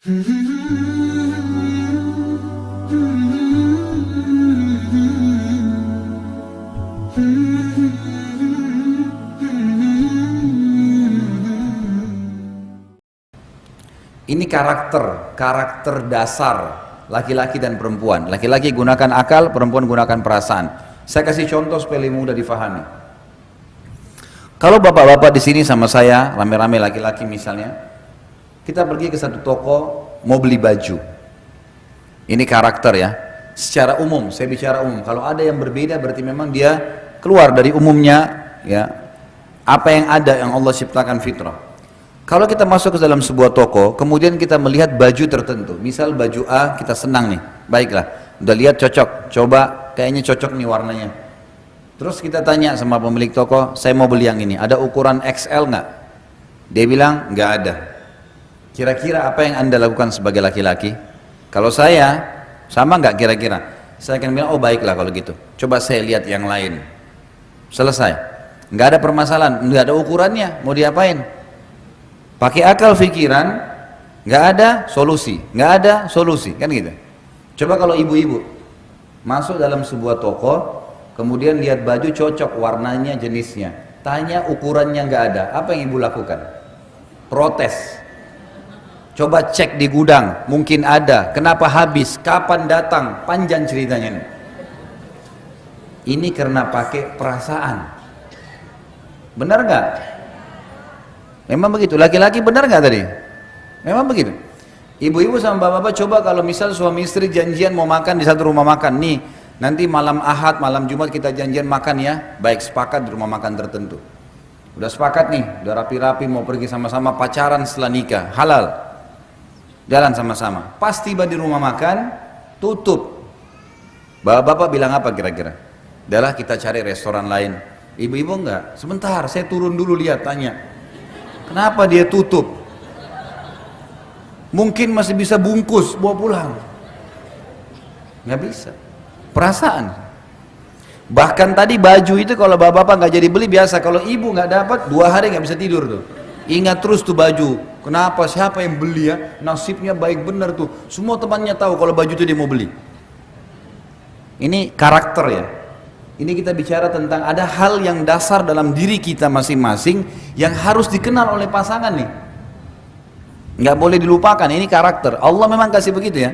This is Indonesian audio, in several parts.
Ini karakter dasar laki-laki dan perempuan. Laki-laki gunakan akal, perempuan gunakan perasaan. Saya kasih contoh supaya lebih mudah difahami. Kalau bapak-bapak di sini sama saya, rame-rame laki-laki misalnya, kita pergi ke satu toko mau beli baju. Ini karakter ya. Secara umum, saya bicara umum. Kalau ada yang berbeda berarti memang dia keluar dari umumnya, ya. Apa yang ada yang Allah ciptakan fitrah. Kalau kita masuk ke dalam sebuah toko, kemudian kita melihat baju tertentu, misal baju A kita senang nih, baiklah, udah lihat cocok, coba kayaknya cocok nih warnanya. Terus kita tanya sama pemilik toko, saya mau beli yang ini, ada ukuran XL nggak? Dia bilang nggak ada. Kira-kira apa yang anda lakukan sebagai laki-laki? Kalau saya, sama nggak kira-kira? Saya akan bilang, oh baiklah kalau gitu, coba saya lihat yang lain. Selesai, nggak ada permasalahan, nggak ada ukurannya, mau diapain? Pakai akal pikiran, nggak ada solusi, kan gitu. Coba kalau ibu-ibu masuk dalam sebuah toko, kemudian lihat baju cocok warnanya, jenisnya, tanya ukurannya nggak ada, apa yang ibu lakukan? Protes. Coba cek di gudang, mungkin ada, kenapa habis, kapan datang, panjang ceritanya nih. Ini karena pakai perasaan. Benar nggak? Memang begitu, laki-laki benar nggak tadi? Memang begitu. Ibu-ibu sama bapak-bapak coba kalau misal suami istri janjian mau makan di satu rumah makan, nih nanti malam Ahad, malam Jumat kita janjian makan ya, baik sepakat di rumah makan tertentu. Udah sepakat nih, udah rapi-rapi mau pergi sama-sama pacaran setelah nikah, halal. Jalan sama-sama, pas tiba di rumah makan, tutup. Bapak-bapak bilang apa kira-kira? Udahlah kita cari restoran lain. Ibu-ibu enggak, sebentar saya turun dulu lihat, tanya. Kenapa dia tutup? Mungkin masih bisa bungkus, bawa pulang. Nggak bisa. Perasaan. Bahkan tadi baju itu kalau bapak-bapak nggak jadi beli biasa. Kalau ibu nggak dapat, 2 hari nggak bisa tidur tuh. Ingat terus tuh baju. Kenapa? Siapa yang beli ya? Nasibnya baik bener tuh. Semua temannya tahu kalau baju itu dia mau beli. Ini karakter ya. Ini kita bicara tentang ada hal yang dasar dalam diri kita masing-masing yang harus dikenal oleh pasangan nih. Nggak boleh dilupakan, ini karakter. Allah memang kasih begitu ya.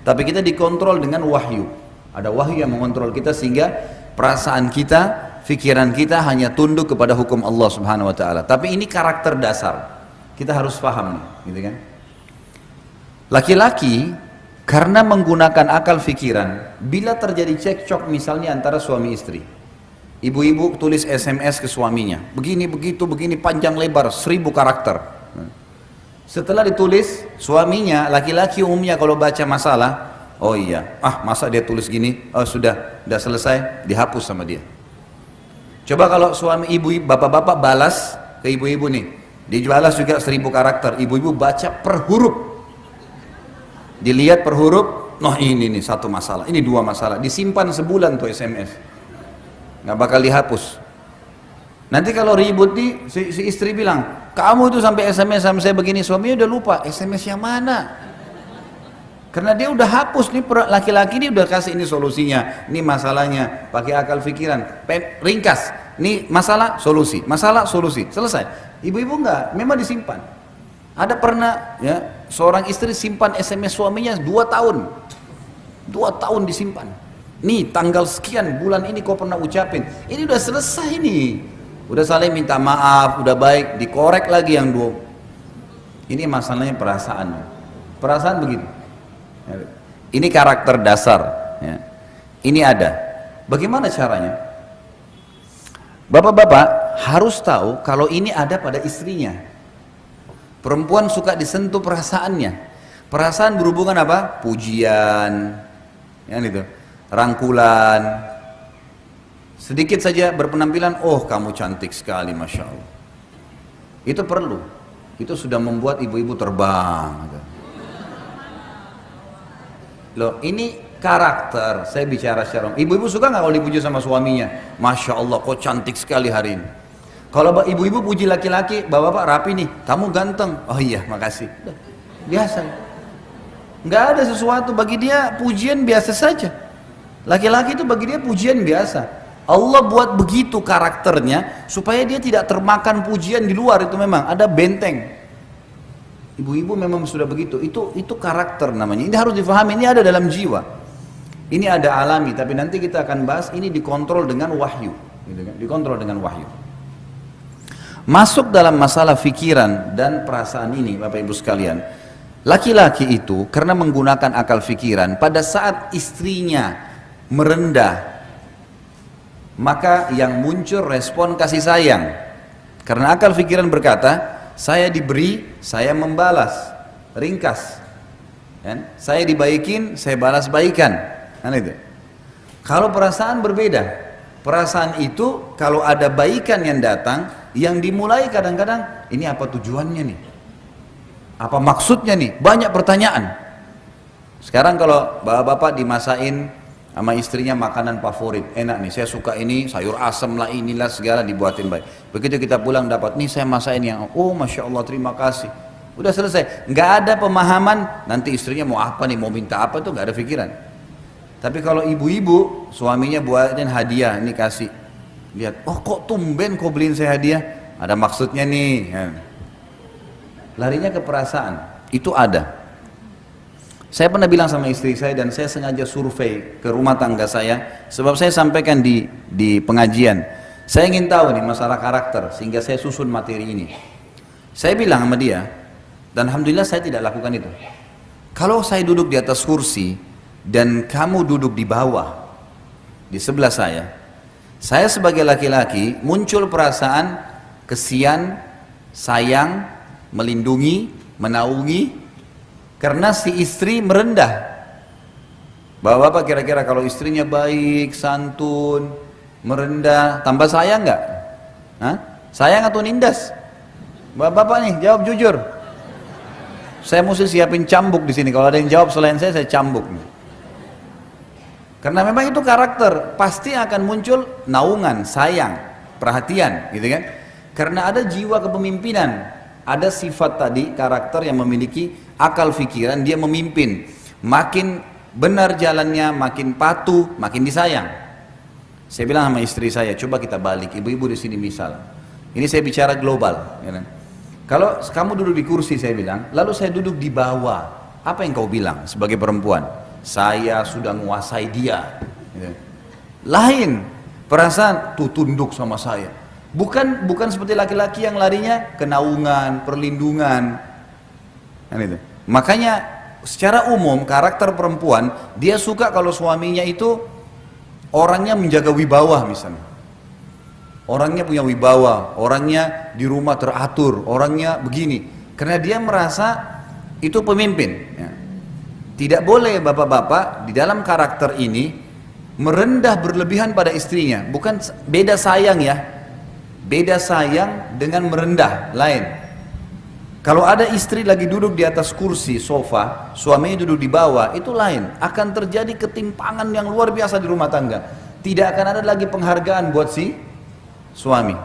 Tapi kita dikontrol dengan wahyu. Ada wahyu yang mengontrol kita sehingga perasaan kita, pikiran kita hanya tunduk kepada hukum Allah Subhanahu wa taala. Tapi ini karakter dasar. Kita harus paham nih, gitu kan? Laki-laki karena menggunakan akal fikiran, bila terjadi cekcok misalnya antara suami istri, ibu-ibu tulis SMS ke suaminya, begini begitu begini panjang lebar 1000 karakter. Setelah ditulis, suaminya laki-laki umumnya kalau baca masalah, oh iya, masa dia tulis gini, oh sudah selesai, dihapus sama dia. Coba kalau suami ibu, bapak-bapak balas ke ibu-ibu nih, dibalas juga 1000 karakter, ibu-ibu baca per huruf. Dilihat per huruf, noh ini nih satu masalah, ini 2 masalah, disimpan sebulan tuh SMS, nggak bakal dihapus. Nanti kalau ribut nih, si istri bilang, kamu tuh sampai SMS sama saya begini, suaminya udah lupa SMS yang mana, karena dia udah hapus nih. Laki-laki ini udah kasih ini solusinya, ini masalahnya, pakai akal pikiran, ringkas, ini masalah solusi, selesai. Ibu-ibu nggak, memang disimpan. Ada pernah ya seorang istri simpan SMS suaminya 2 tahun. 2 tahun disimpan. Nih tanggal sekian bulan ini kau pernah ucapin. Ini udah selesai nih. Udah saling minta maaf, udah baik, dikorek lagi yang 2. Ini masalahnya perasaan. Perasaan begitu. Ini karakter dasar ya. Ini ada. Bagaimana caranya? Bapak-bapak harus tahu kalau ini ada pada istrinya. Perempuan suka disentuh perasaannya. Perasaan berhubungan apa? Pujian, ya gitu, rangkulan. Sedikit saja berpenampilan, oh kamu cantik sekali, masya Allah. Itu perlu. Itu sudah membuat ibu-ibu terbang. Loh, ini karakter. Saya bicara secara. Ibu-ibu suka nggak kalau dipuji sama suaminya? Masya Allah, kok cantik sekali hari ini. Kalau ibu-ibu puji laki-laki, bapak-bapak rapi nih, kamu ganteng. Oh iya, makasih. Biasa. Nggak ada sesuatu, bagi dia pujian biasa saja. Laki-laki itu bagi dia pujian biasa. Allah buat begitu karakternya supaya dia tidak termakan pujian di luar, itu memang ada benteng. Ibu-ibu memang sudah begitu, itu karakter namanya. Ini harus difahami, ini ada dalam jiwa. Ini ada alami, tapi nanti kita akan bahas ini dikontrol dengan wahyu, gitu kan? Dikontrol dengan wahyu. Masuk dalam masalah fikiran dan perasaan ini, Bapak Ibu sekalian. Laki-laki itu karena menggunakan akal fikiran, pada saat istrinya merendah, maka yang muncul respon kasih sayang. Karena akal fikiran berkata, saya diberi, saya membalas, ringkas. Kan? Saya dibaikin, saya balas baikan. Kan itu. Kalau perasaan berbeda. Perasaan itu kalau ada baikan yang datang, yang dimulai kadang-kadang, ini apa tujuannya nih? Apa maksudnya nih? Banyak pertanyaan. Sekarang kalau bapak-bapak dimasain sama istrinya makanan favorit, enak nih, saya suka ini, sayur asam lah, inilah segala dibuatin baik. Begitu kita pulang dapat, nih saya masain yang, oh Masya Allah terima kasih. Udah selesai, nggak ada pemahaman, nanti istrinya mau apa nih, mau minta apa tuh nggak ada pikiran. Tapi kalau ibu-ibu, suaminya buatin hadiah, ini kasih. Lihat, oh kok tumben kok beliin saya hadiah? Ada maksudnya nih. Larinya ke perasaan, itu ada. Saya pernah bilang sama istri saya dan saya sengaja survei ke rumah tangga saya, sebab saya sampaikan di pengajian. Saya ingin tahu nih masalah karakter, sehingga saya susun materi ini. Saya bilang sama dia, dan alhamdulillah saya tidak lakukan itu. Kalau saya duduk di atas kursi, dan kamu duduk di bawah, di sebelah saya sebagai laki-laki muncul perasaan kesian, sayang, melindungi, menaungi, karena si istri merendah. Bapak-bapak kira-kira kalau istrinya baik, santun, merendah, tambah sayang nggak? Sayang atau nindas? Bapak-bapak nih jawab jujur. Saya mesti siapin cambuk di sini. Kalau ada yang jawab selain saya cambuk. Karena memang itu karakter, pasti akan muncul naungan, sayang, perhatian, gitu kan? Karena ada jiwa kepemimpinan, ada sifat tadi, karakter yang memiliki akal fikiran, dia memimpin. Makin benar jalannya, makin patuh, makin disayang. Saya bilang sama istri saya, coba kita balik, ibu-ibu di sini misal. Ini saya bicara global, ya kan? Kalau kamu duduk di kursi, saya bilang, lalu saya duduk di bawah, apa yang kau bilang sebagai perempuan? Saya sudah menguasai dia. Lain perasaan tuh tunduk sama saya. Bukan seperti laki-laki yang larinya kenaungan, perlindungan. Kan itu. Makanya secara umum karakter perempuan dia suka kalau suaminya itu orangnya menjaga wibawa misalnya. Orangnya punya wibawa, orangnya di rumah teratur, orangnya begini. Karena dia merasa itu pemimpin. Ya. Tidak boleh bapak-bapak di dalam karakter ini merendah berlebihan pada istrinya. Bukan beda sayang ya. Beda sayang dengan merendah, lain. Kalau ada istri lagi duduk di atas kursi, sofa, suaminya duduk di bawah, itu lain. Akan terjadi ketimpangan yang luar biasa di rumah tangga. Tidak akan ada lagi penghargaan buat si suami.